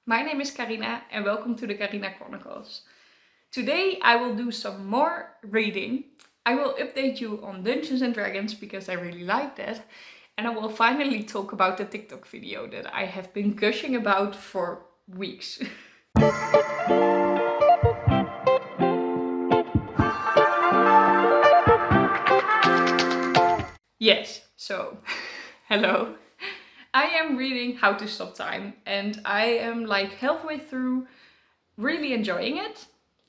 My name is Carina and welcome to the Carina Chronicles. Today I will do some more reading. I will update you on Dungeons and Dragons because I really like that. And I will finally talk about the TikTok video that I have been gushing about for weeks. Yes, so hello. I am reading How to Stop Time and I am like halfway through, really enjoying it.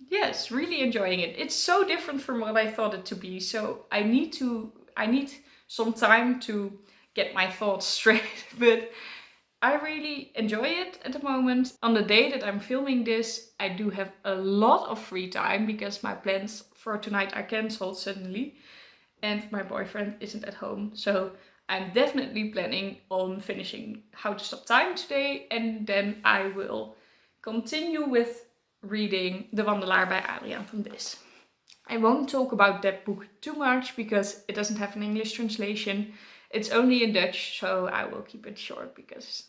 Yes, really enjoying it. It's so different from what I thought it to be. So I need some time to get my thoughts straight, but I really enjoy it at the moment. On the day that I'm filming this, I do have a lot of free time because my plans for tonight are cancelled suddenly and my boyfriend isn't at home. So I'm definitely planning on finishing How to Stop Time today, and then I will continue with reading The Wandelaar by Adriaan van Dis. I won't talk about that book too much because it doesn't have an English translation. It's only in Dutch, so I will keep it short because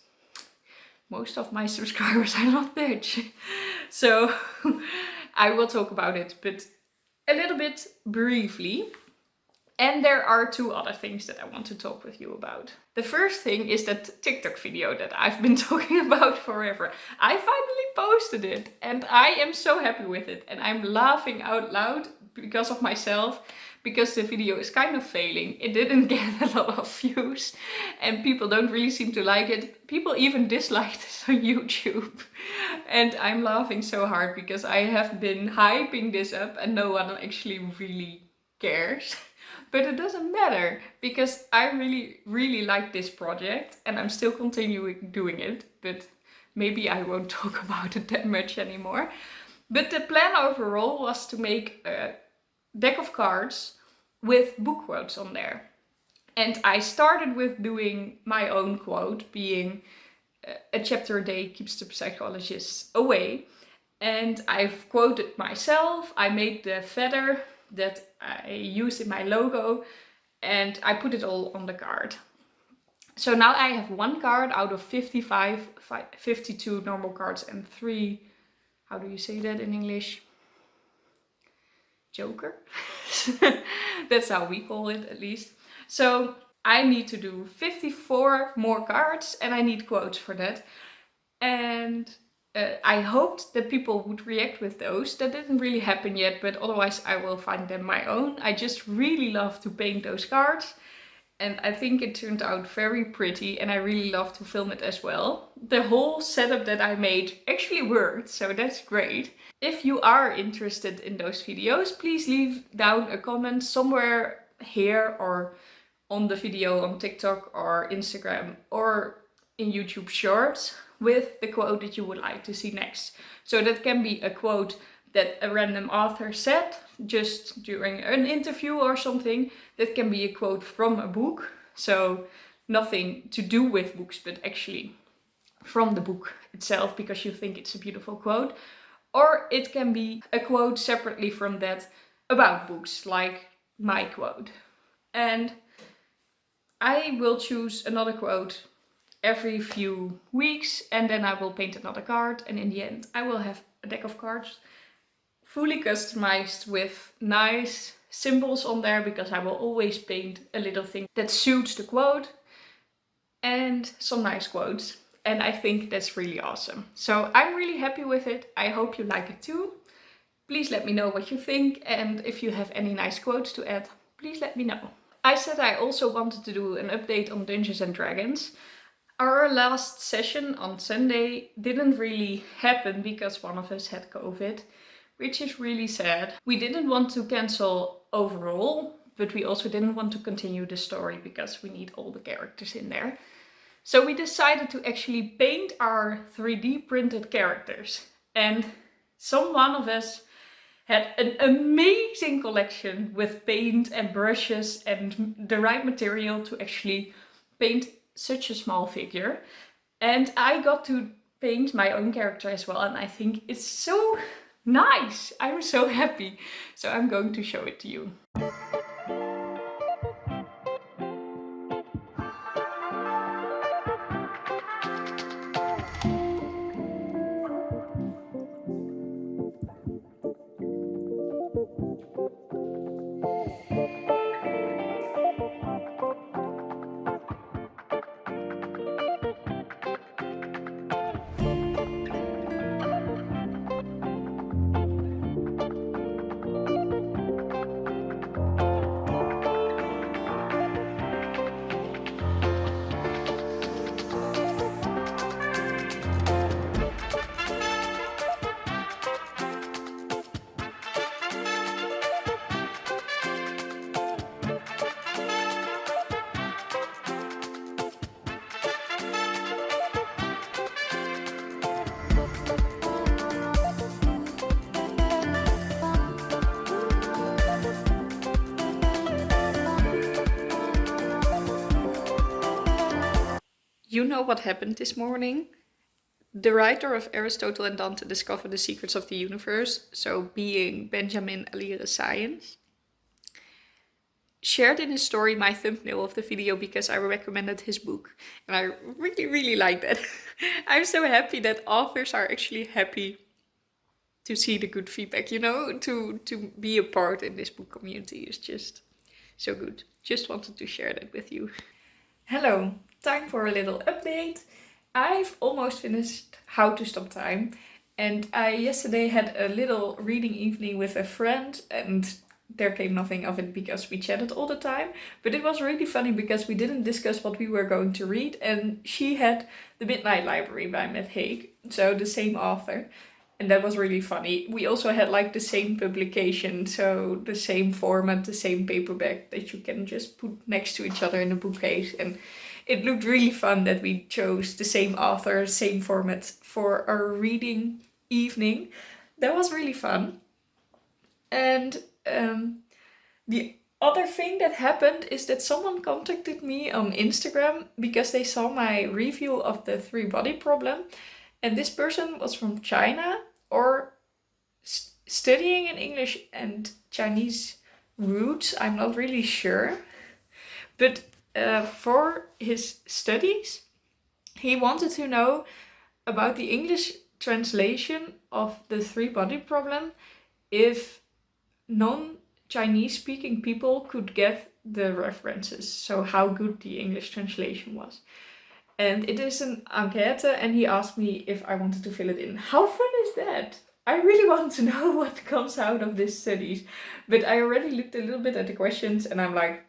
most of my subscribers are not Dutch. So I will talk about it, but a little bit briefly. And there are two other things that I want to talk with you about. The first thing is that TikTok video that I've been talking about forever. I finally posted it and I am so happy with it. And I'm laughing out loud because of myself, because the video is kind of failing. It didn't get a lot of views and people don't really seem to like it. People even disliked it on YouTube. And I'm laughing so hard because I have been hyping this up and no one actually really cares. But it doesn't matter because I really like this project and I'm still continuing doing it, but maybe I won't talk about it that much anymore. But the plan overall was to make a deck of cards with book quotes on there. And I started with doing my own quote, being a chapter a day keeps the psychologists away. And I've quoted myself, I made the feather that I used in my logo and I put it all on the card. So now I have one card out of 52 normal cards and 3, how do you say that in English? Joker? That's how we call it at least. So I need to do 54 more cards and I need quotes for that. And I hoped that people would react with those. That didn't really happen yet, but otherwise I will find them my own. I just really love to paint those cards. And I think it turned out very pretty and I really love to film it as well. The whole setup that I made actually worked, so that's great. If you are interested in those videos, please leave down a comment somewhere here or on the video on TikTok or Instagram or in YouTube Shorts with the quote that you would like to see next. So that can be a quote that a random author said just during an interview or something. That can be a quote from a book. So nothing to do with books, but actually from the book itself because you think it's a beautiful quote. Or it can be a quote separately from that about books, like my quote. And I will choose another quote every few weeks and then I will paint another card, and in the end I will have a deck of cards fully customized with nice symbols on there because I will always paint a little thing that suits the quote and some nice quotes, and I think that's really awesome. So I'm really happy with it. I hope you like it too. Please let me know what you think, and if you have any nice quotes to add, please let me know. I said I also wanted to do an update on Dungeons and Dragons. Our last session on Sunday didn't really happen because one of us had COVID, which is really sad. We didn't want to cancel overall, but we also didn't want to continue the story because we need all the characters in there. So we decided to actually paint our 3D printed characters. And one of us had an amazing collection with paint and brushes and the right material to actually paint such a small figure. And I got to paint my own character as well, and I think it's so nice. I'm so happy. So I'm going to show it to you. You know what happened this morning? The writer of Aristotle and Dante discovered the secrets of the universe, so being Benjamin Alire Science, shared in his story my thumbnail of the video because I recommended his book. And I really, really like that. I'm so happy that authors are actually happy to see the good feedback, you know, to be a part in this book community is just so good. Just wanted to share that with you. Hello, time for a little update. I've almost finished How to Stop Time, and I yesterday had a little reading evening with a friend, and there came nothing of it because we chatted all the time. But it was really funny because we didn't discuss what we were going to read, and she had The Midnight Library by Matt Haig, so the same author. And that was really funny. We also had like the same publication, so the same format, the same paperback that you can just put next to each other in a bookcase. And it looked really fun that we chose the same author, same format for our reading evening. That was really fun. And the other thing that happened is that someone contacted me on Instagram because they saw my review of the 3-body problem. And this person was from China or studying in English and Chinese roots. I'm not really sure. But for his studies, he wanted to know about the English translation of the 3-body problem if non-Chinese speaking people could get the references. So how good the English translation was. And it is an enquete, and he asked me if I wanted to fill it in. How fun is that? I really want to know what comes out of these studies. But I already looked a little bit at the questions, and I'm like,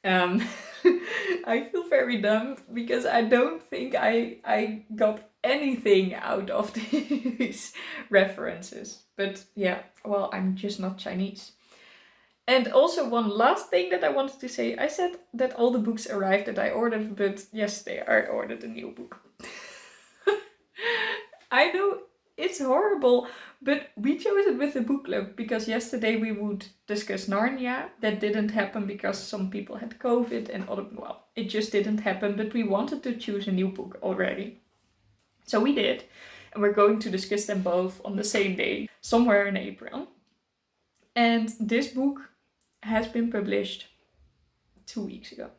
I feel very dumb because I don't think I got anything out of these references. But yeah, well, I'm just not Chinese. And also one last thing that I wanted to say. I said that all the books arrived that I ordered, but yesterday I ordered a new book. I know it's horrible, but we chose it with the book club because yesterday we would discuss Narnia. That didn't happen because some people had COVID and it just didn't happen, but we wanted to choose a new book already. So we did, and we're going to discuss them both on the same day, somewhere in April. And this book has been published 2 weeks ago.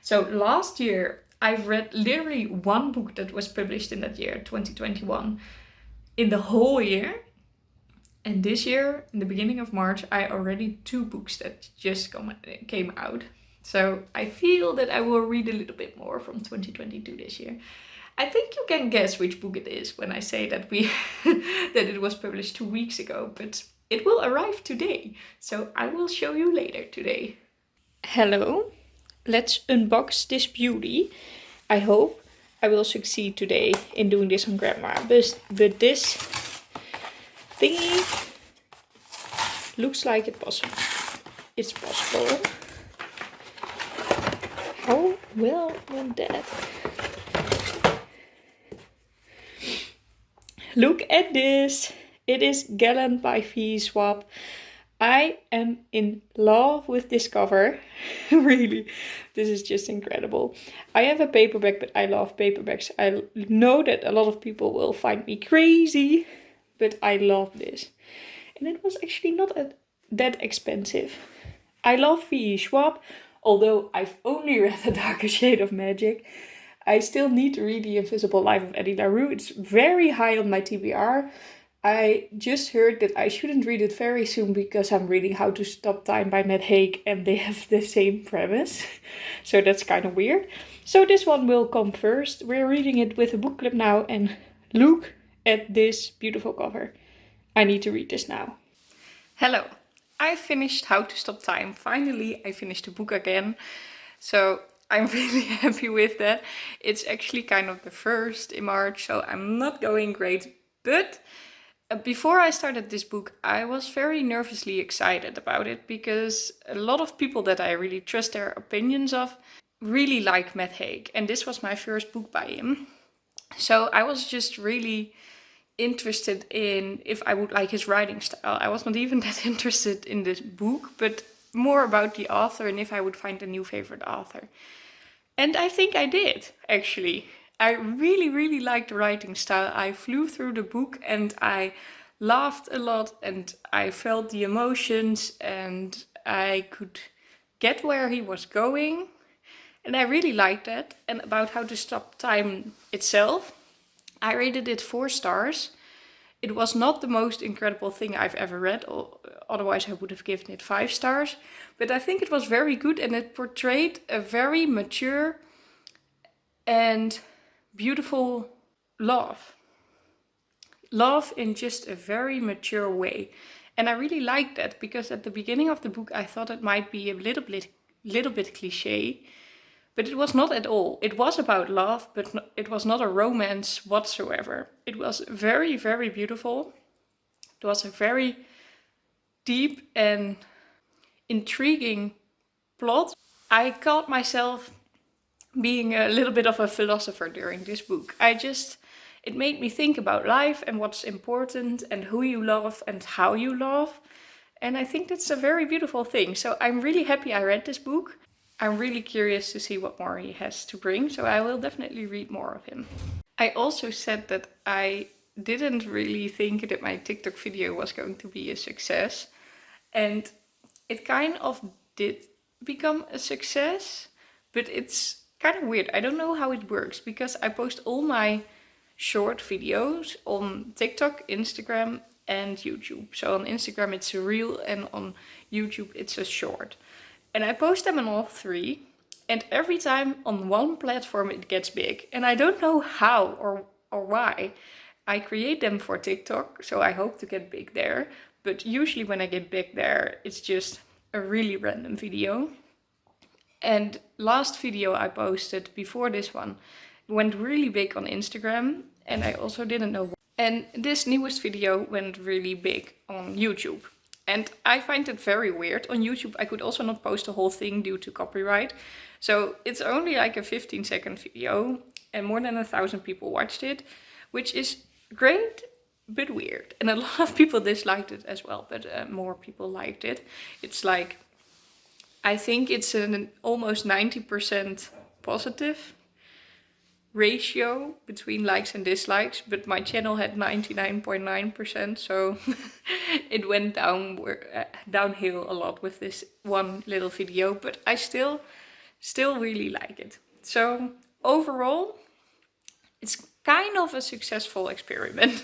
So last year I've read literally one book that was published in that year, 2021, in the whole year. And this year, in the beginning of March, I already 2 books that just came out. So I feel that I will read a little bit more from 2022 this year. I think you can guess which book it is when I say that that it was published 2 weeks ago, but it will arrive today, so I will show you later today. Hello, let's unbox this beauty. I hope I will succeed today in doing this on camera, but this thingy looks like it's possible. How well went that? Look at this. It is Gallant by Schwab. I am in love with this cover. Really, this is just incredible. I have a paperback, but I love paperbacks. I know that a lot of people will find me crazy, but I love this. And it was actually not that expensive. I love Schwab, although I've only read A Darker Shade of Magic. I still need to read The Invisible Life of Eddie LaRue. It's very high on my TBR. I just heard that I shouldn't read it very soon because I'm reading How to Stop Time by Matt Haig and they have the same premise. So that's kind of weird. So this one will come first. We're reading it with a book club now and look at this beautiful cover. I need to read this now. Hello. I finished How to Stop Time. Finally, I finished the book again. So I'm really happy with that. It's actually kind of the first in March, so I'm not going great. But before I started this book, I was very nervously excited about it because a lot of people that I really trust their opinions of really like Matt Haig. And this was my first book by him. So I was just really interested in if I would like his writing style. I was not even that interested in this book, but more about the author and if I would find a new favorite author. And I think I did, actually. I really, really liked the writing style. I flew through the book and I laughed a lot and I felt the emotions and I could get where he was going. And I really liked that. And about How to Stop Time itself, I rated it 4 stars. It was not the most incredible thing I've ever read, or otherwise I would have given it 5 stars. But I think it was very good and it portrayed a very mature and beautiful love. Love in just a very mature way. And I really liked that because at the beginning of the book I thought it might be a little bit cliche. But it was not at all. It was about love, but it was not a romance whatsoever. It was very, very beautiful. It was a very deep and intriguing plot. I caught myself being a little bit of a philosopher during this book. It made me think about life and what's important and who you love and how you love. And I think that's a very beautiful thing. So I'm really happy I read this book. I'm really curious to see what more he has to bring, so I will definitely read more of him. I also said that I didn't really think that my TikTok video was going to be a success. And it kind of did become a success, but it's kind of weird. I don't know how it works because I post all my short videos on TikTok, Instagram and YouTube. So on Instagram it's a reel and on YouTube it's a short. And I post them on all 3 and every time on one platform it gets big. And I don't know how or why. I create them for TikTok, so I hope to get big there. But usually when I get big there, it's just a really random video. And last video I posted before this one went really big on Instagram and I also didn't know why. And this newest video went really big on YouTube. And I find it very weird. On YouTube I could also not post the whole thing due to copyright. So it's only like a 15-second video and more than 1,000 people watched it, which is great but weird. And a lot of people disliked it as well, but more people liked it. It's like, I think it's an almost 90% positive ratio between likes and dislikes, but my channel had 99.9%, so it went downhill a lot with this one little video, but I still really like it. So overall, it's kind of a successful experiment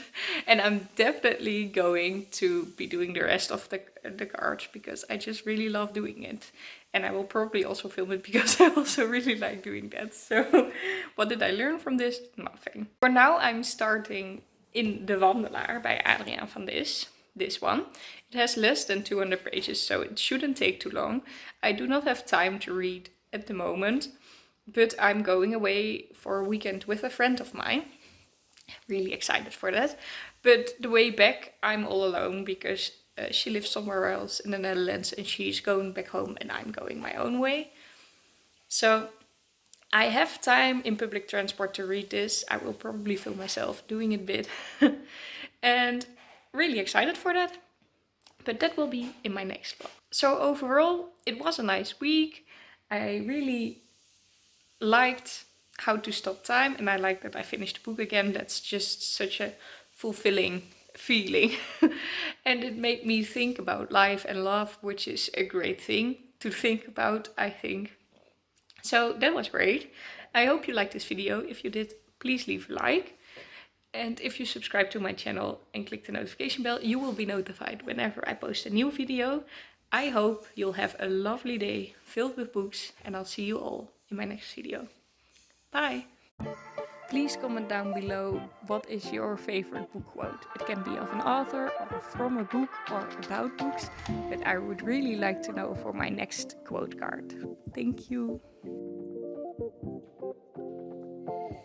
and I'm definitely going to be doing the rest of the cards because I just really love doing it. And I will probably also film it because I also really like doing that. So what did I learn from this? Nothing. For now I'm starting in the Wandelaar by Adriaan van Dis. This one. It has less than 200 pages, so it shouldn't take too long. I do not have time to read at the moment, but I'm going away for a weekend with a friend of mine. Really excited for that. But the way back I'm all alone because she lives somewhere else in the Netherlands and she's going back home and I'm going my own way. So I have time in public transport to read this. I will probably film myself doing it a bit. And really excited for that. But that will be in my next vlog. So overall, it was a nice week. I really liked How to Stop Time and I like that I finished the book again. That's just such a fulfilling feeling. And it made me think about life and love, which is a great thing to think about, I think. So that was great. I hope you liked this video. If you did, please leave a like. And if you subscribe to my channel and click the notification bell, you will be notified whenever I post a new video. I hope you'll have a lovely day filled with books and I'll see you all in my next video. Bye! Please comment down below what is your favorite book quote. It can be of an author or from a book or about books, but I would really like to know for my next quote card. Thank you!